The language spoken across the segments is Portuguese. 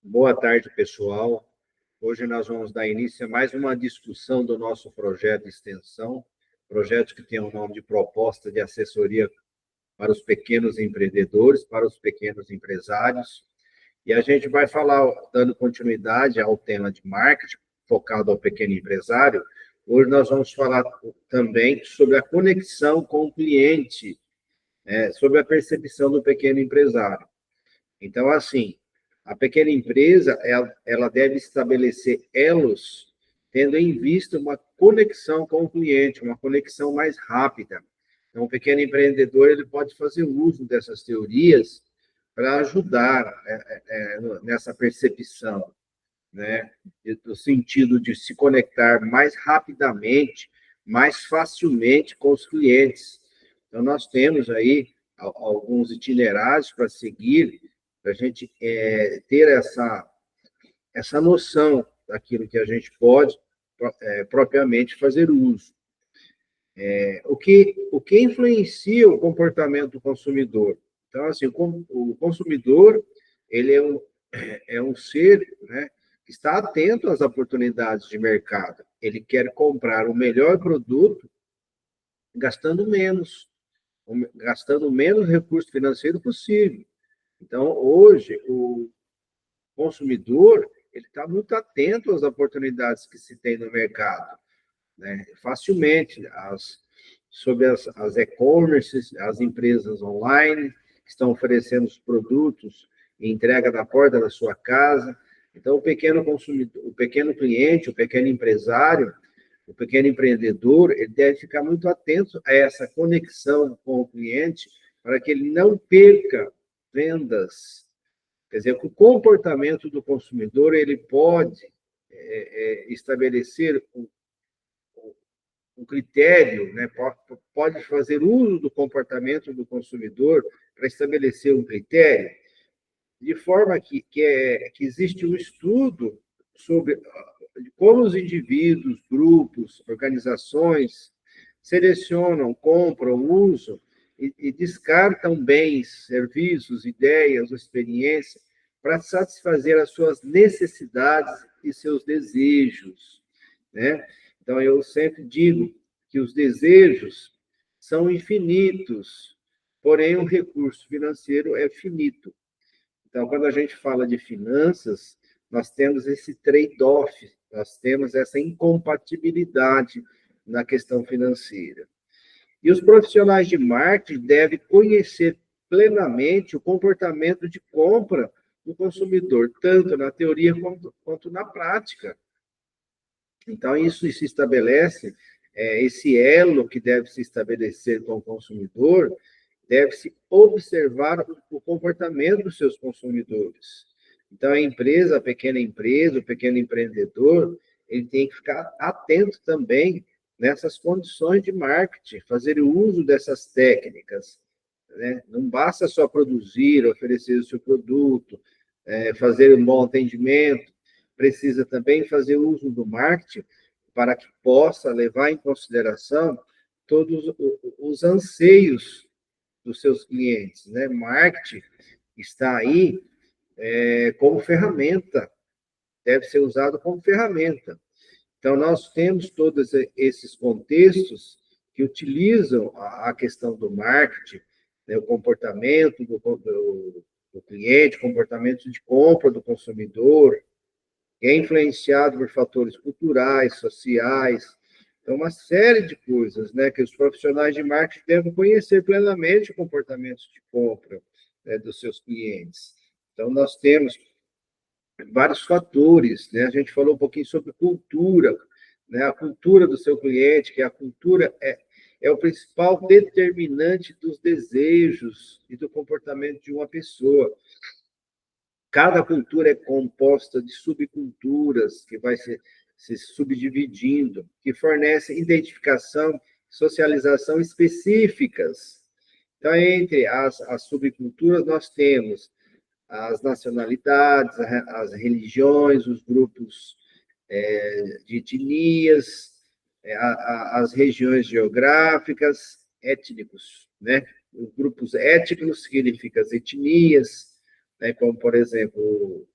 Boa tarde, pessoal. Hoje nós vamos dar início a mais uma discussão do nosso projeto de extensão, projeto que tem o nome de Proposta de Assessoria para os Pequenos Empreendedores, para os Pequenos Empresários. E a gente vai falar, dando continuidade ao tema de marketing, focado ao pequeno empresário. Hoje nós vamos falar também sobre a conexão com o cliente, sobre a percepção do pequeno empresário. Então, assim, a pequena empresa, ela deve estabelecer elos, tendo em vista uma conexão com o cliente, uma conexão mais rápida. Então, o pequeno empreendedor ele pode fazer uso dessas teorias para ajudar nessa percepção, né? No sentido de se conectar mais rapidamente, mais facilmente com os clientes. Então, nós temos aí alguns itinerários para seguir, para a gente ter essa noção daquilo que a gente pode propriamente fazer uso. O que influencia o comportamento do consumidor? Então, assim, o consumidor ele é um ser, né, que está atento às oportunidades de mercado. Ele quer comprar o melhor produto gastando menos recurso financeiro possível. Então, hoje, o consumidor ele está muito atento às oportunidades que se tem no mercado, né? Facilmente, sobre as e-commerces, as empresas online, que estão oferecendo os produtos e entrega na porta da sua casa. Então, o pequeno consumidor, o pequeno cliente, o pequeno empresário, o pequeno empreendedor, ele deve ficar muito atento a essa conexão com o cliente para que ele não perca vendas. Quer dizer, o comportamento do consumidor ele pode estabelecer um critério, né? Pode fazer uso do comportamento do consumidor para estabelecer um critério, de forma que existe um estudo sobre como os indivíduos, grupos, organizações selecionam, compram, usam e descartam bens, serviços, ideias ou experiências para satisfazer as suas necessidades e seus desejos, né? Então, eu sempre digo que os desejos são infinitos, porém o recurso financeiro é finito. Então, quando a gente fala de finanças, nós temos esse trade-off, nós temos essa incompatibilidade na questão financeira. E os profissionais de marketing devem conhecer plenamente o comportamento de compra do consumidor, tanto na teoria quanto na prática. Então, isso se estabelece, esse elo que deve se estabelecer com o consumidor, deve-se observar o comportamento dos seus consumidores. Então, a pequena empresa, o pequeno empreendedor, ele tem que ficar atento também nessas condições de marketing, fazer uso dessas técnicas, né? Não basta só produzir, oferecer o seu produto, fazer um bom atendimento, precisa também fazer uso do marketing para que possa levar em consideração todos os anseios dos seus clientes, né? Marketing está aí como ferramenta, deve ser usado como ferramenta. Então, nós temos todos esses contextos que utilizam a questão do marketing, né? O comportamento do cliente, comportamento de compra do consumidor, que é influenciado por fatores culturais, sociais, então uma série de coisas, né, que os profissionais de marketing devem conhecer plenamente o comportamento de compra, né, dos seus clientes. Então nós temos vários fatores, né? A gente falou um pouquinho sobre cultura, né? A cultura do seu cliente, que a cultura é o principal determinante dos desejos e do comportamento de uma pessoa. Cada cultura é composta de subculturas, que vai se subdividindo, que fornecem identificação, socialização específicas. Então, entre as subculturas, nós temos as nacionalidades, as religiões, os grupos de etnias, as regiões geográficas, étnicos, né? Os grupos étnicos significam as etnias, né? Como, por exemplo,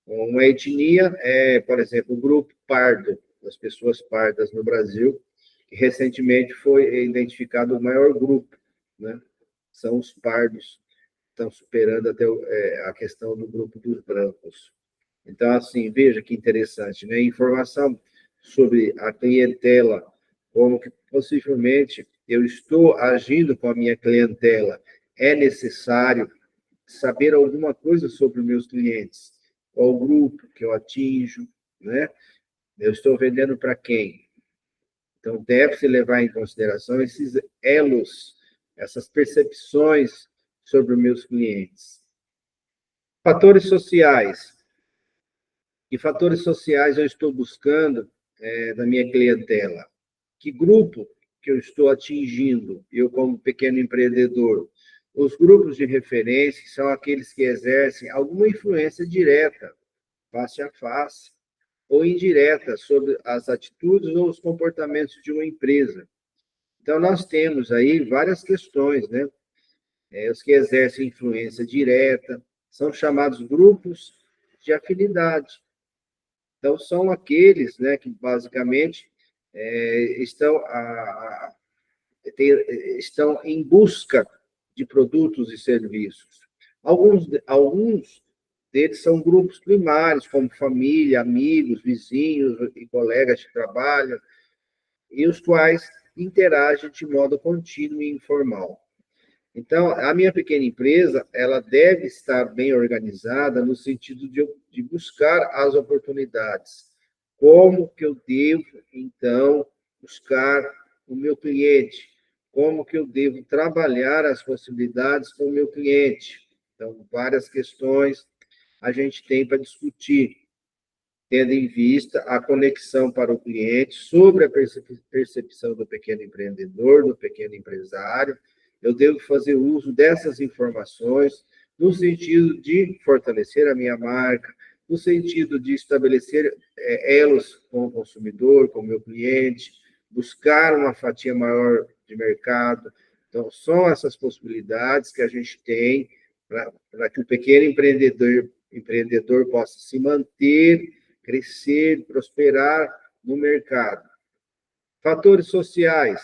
Uma etnia é, por exemplo, o grupo pardo, das pessoas pardas no Brasil, que recentemente foi identificado o maior grupo, né? São os pardos, estão superando até a questão do grupo dos brancos. Então, assim, veja que interessante, né? Informação sobre a clientela, como que possivelmente eu estou agindo com a minha clientela. É necessário saber alguma coisa sobre os meus clientes, qual o grupo que eu atinjo, né? Eu estou vendendo para quem? Então, deve-se levar em consideração esses elos, essas percepções sobre os meus clientes. Fatores sociais. Que fatores sociais eu estou buscando da minha clientela? Que grupo que eu estou atingindo, eu como pequeno empreendedor? Os grupos de referência são aqueles que exercem alguma influência direta, face a face, ou indireta sobre as atitudes ou os comportamentos de uma empresa. Então, nós temos aí várias questões, né? Os que exercem influência direta são chamados grupos de afinidade. Então, são aqueles, né, que basicamente estão em busca de produtos e serviços. Alguns deles são grupos primários, como família, amigos, vizinhos e colegas de trabalho, e os quais interagem de modo contínuo e informal. Então, a minha pequena empresa, ela deve estar bem organizada no sentido de buscar as oportunidades. Como que eu devo, então, buscar o meu cliente? Como que eu devo trabalhar as possibilidades com o meu cliente? Então, várias questões a gente tem para discutir, tendo em vista a conexão para o cliente sobre a percepção do pequeno empreendedor, do pequeno empresário. Eu devo fazer uso dessas informações no sentido de fortalecer a minha marca, no sentido de estabelecer elos com o consumidor, com o meu cliente, buscar uma fatia maior de mercado. Então, são essas possibilidades que a gente tem para que o pequeno empreendedor possa se manter, crescer, prosperar no mercado. Fatores sociais.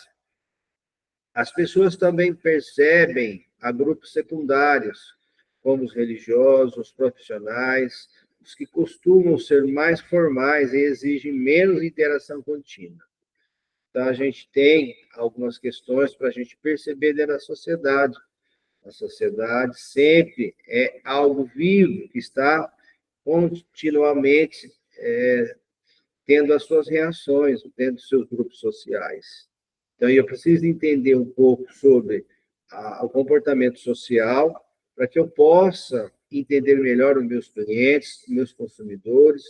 As pessoas também percebem a grupos secundários, como os religiosos, os profissionais, os que costumam ser mais formais e exigem menos interação contínua. Então, a gente tem algumas questões para a gente perceber dentro da sociedade. A sociedade sempre é algo vivo, que está continuamente tendo as suas reações dentro dos seus grupos sociais. Então, eu preciso entender um pouco sobre o comportamento social para que eu possa entender melhor os meus clientes, os meus consumidores,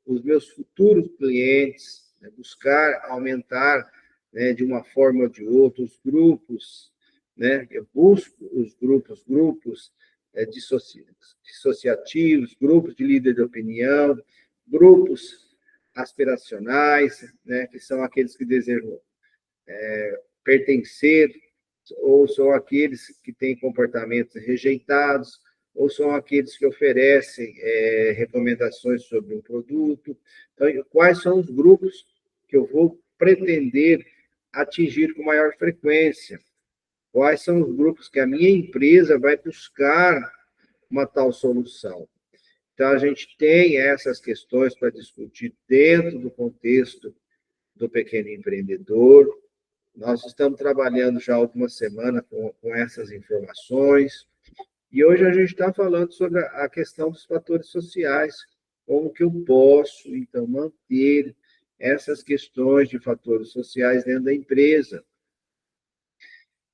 os meus futuros clientes, né, buscar aumentar, né, de uma forma ou de outra os grupos, né? Eu busco os grupos dissociativos, grupos de líder de opinião, grupos aspiracionais, né, que são aqueles que desejam pertencer, ou são aqueles que têm comportamentos rejeitados, ou são aqueles que oferecem recomendações sobre um produto. Então, quais são os grupos que eu vou pretender atingir com maior frequência? Quais são os grupos que a minha empresa vai buscar uma tal solução? Então, a gente tem essas questões para discutir dentro do contexto do pequeno empreendedor. Nós estamos trabalhando já há algumas semanas com essas informações. E hoje a gente está falando sobre a questão dos fatores sociais, como que eu posso, então, manter essas questões de fatores sociais dentro da empresa.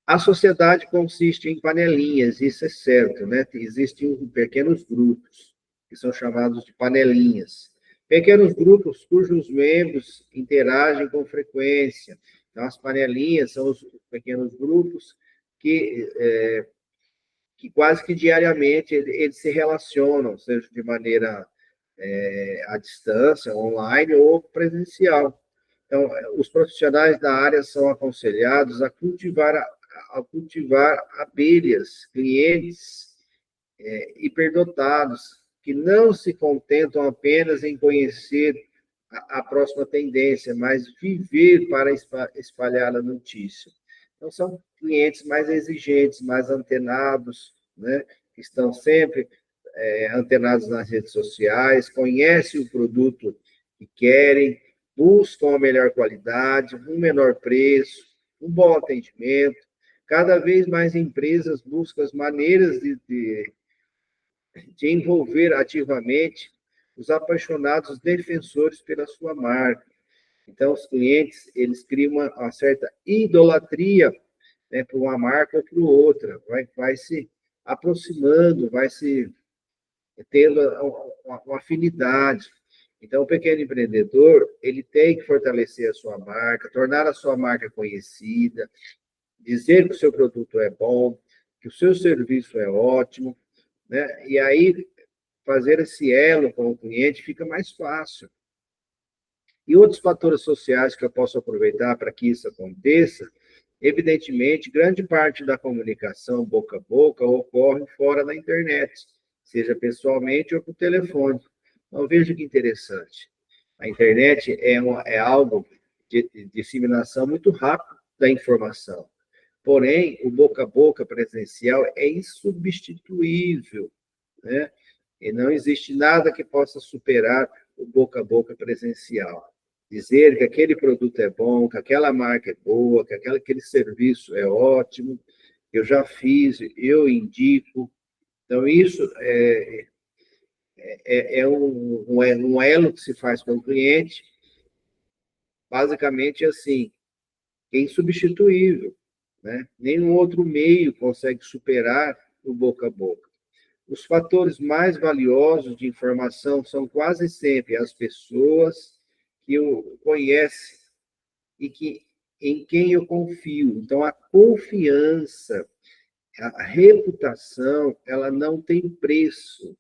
A sociedade consiste em panelinhas, isso é certo, né? Existem pequenos grupos, que são chamados de panelinhas. Pequenos grupos cujos membros interagem com frequência. Então, as panelinhas são os pequenos grupos que quase que diariamente eles se relacionam, seja de maneira à distância, online ou presencial. Então, os profissionais da área são aconselhados a cultivar abelhas, clientes hiperdotados, que não se contentam apenas em conhecer a próxima tendência, mas viver para espalhar a notícia. Então, são clientes mais exigentes, mais antenados, né? Que estão sempre antenados nas redes sociais, conhecem o produto que querem, buscam a melhor qualidade, um menor preço, um bom atendimento. Cada vez mais empresas buscam as maneiras de envolver ativamente os apaixonados defensores pela sua marca. Então, os clientes, eles criam uma certa idolatria, né, por uma marca ou por outra, vai se aproximando, vai se tendo uma afinidade. Então, o pequeno empreendedor, ele tem que fortalecer a sua marca, tornar a sua marca conhecida, dizer que o seu produto é bom, que o seu serviço é ótimo, né? E aí, fazer esse elo com o cliente fica mais fácil. E outros fatores sociais que eu posso aproveitar para que isso aconteça, evidentemente, grande parte da comunicação boca a boca ocorre fora da internet, seja pessoalmente ou por telefone. Então, veja que interessante. A internet é algo de disseminação muito rápida da informação. Porém, o boca a boca presencial é insubstituível, né? E não existe nada que possa superar o boca a boca presencial. Dizer que aquele produto é bom, que aquela marca é boa, que aquele serviço é ótimo, eu já fiz, eu indico. Então, isso é um elo que se faz com o cliente, basicamente assim, é insubstituível, né? Nenhum outro meio consegue superar o boca a boca. Os fatores mais valiosos de informação são quase sempre as pessoas que eu conheço e em quem eu confio. Então, a confiança, a reputação, ela não tem preço.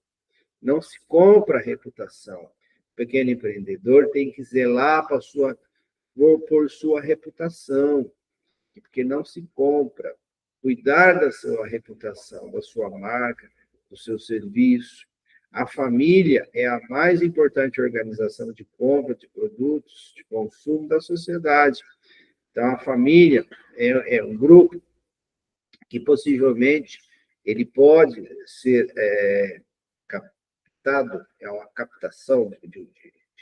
Não se compra a reputação. O pequeno empreendedor tem que zelar por sua reputação, porque não se compra. Cuidar da sua reputação, da sua marca, do seu serviço. A família é a mais importante organização de compra de produtos de consumo da sociedade. Então, a família é um grupo que possivelmente ele pode ser captado, é uma captação de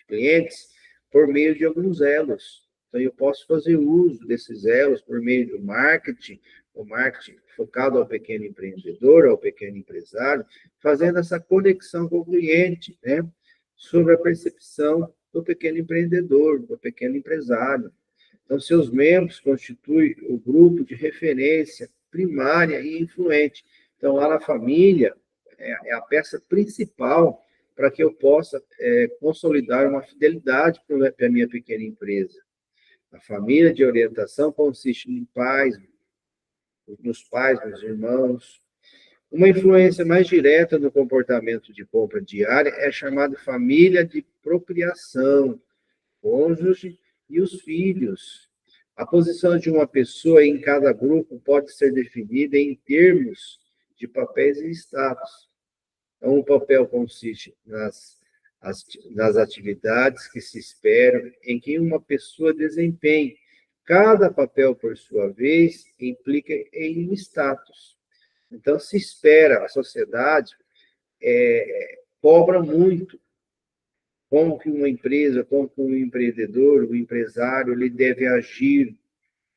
clientes por meio de alguns elos. Então, eu posso fazer uso desses elos por meio do marketing, o marketing focado ao pequeno empreendedor, ao pequeno empresário, fazendo essa conexão com o cliente, né, sobre a percepção do pequeno empreendedor, do pequeno empresário. Então, seus membros constituem o grupo de referência primária e influente. Então, lá na família, é a peça principal para que eu possa consolidar uma fidelidade para a minha pequena empresa. A família de orientação consiste nos pais, nos irmãos. Uma influência mais direta no comportamento de compra diária é chamada família de procriação, cônjuge e os filhos. A posição de uma pessoa em cada grupo pode ser definida em termos de papéis e status. Então, o papel consiste nas atividades que se esperam em que uma pessoa desempenhe. Cada papel, por sua vez, implica em um status. Então, se espera, a sociedade cobra muito como que uma empresa, como que um empreendedor, um empresário, ele deve agir,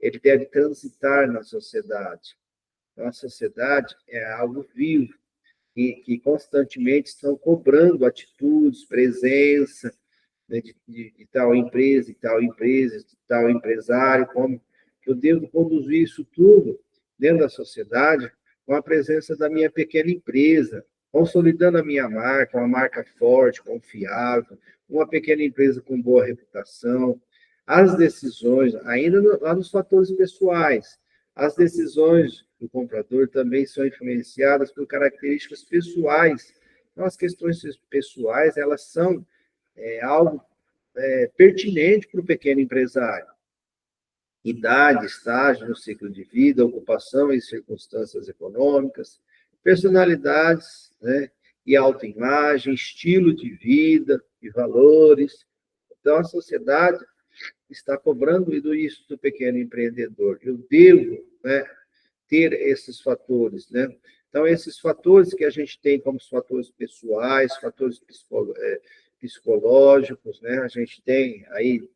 ele deve transitar na sociedade. Então, a sociedade é algo vivo, que constantemente estão cobrando atitudes, presença, né, de tal empresa, de tal empresário, como que eu devo conduzir isso tudo dentro da sociedade com a presença da minha pequena empresa, consolidando a minha marca, uma marca forte, confiável, uma pequena empresa com boa reputação. As decisões, ainda lá nos fatores pessoais, as decisões do comprador também são influenciadas por características pessoais. Então, as questões pessoais, elas são algo pertinente para o pequeno empresário. Idade, estágio no ciclo de vida, ocupação e circunstâncias econômicas, personalidades, né, e autoimagem, estilo de vida e valores. Então, a sociedade está cobrando isso do pequeno empreendedor. Eu devo, né, ter esses fatores, né? Então, esses fatores que a gente tem como os fatores pessoais, fatores psicológicos, né? A gente tem aí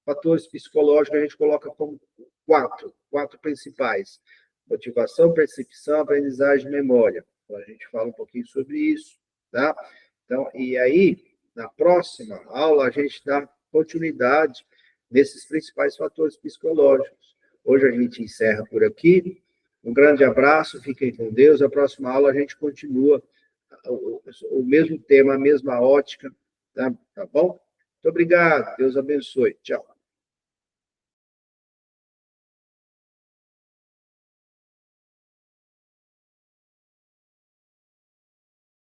fatores psicológicos, a gente coloca como quatro principais: motivação, percepção, aprendizagem e memória. Então, a gente fala um pouquinho sobre isso, tá? Então, e aí, na próxima aula, a gente dá continuidade nesses principais fatores psicológicos. Hoje a gente encerra por aqui. Um grande abraço, fiquem com Deus. A próxima aula a gente continua o mesmo tema, a mesma ótica, tá bom? Muito obrigado, Deus abençoe. Tchau.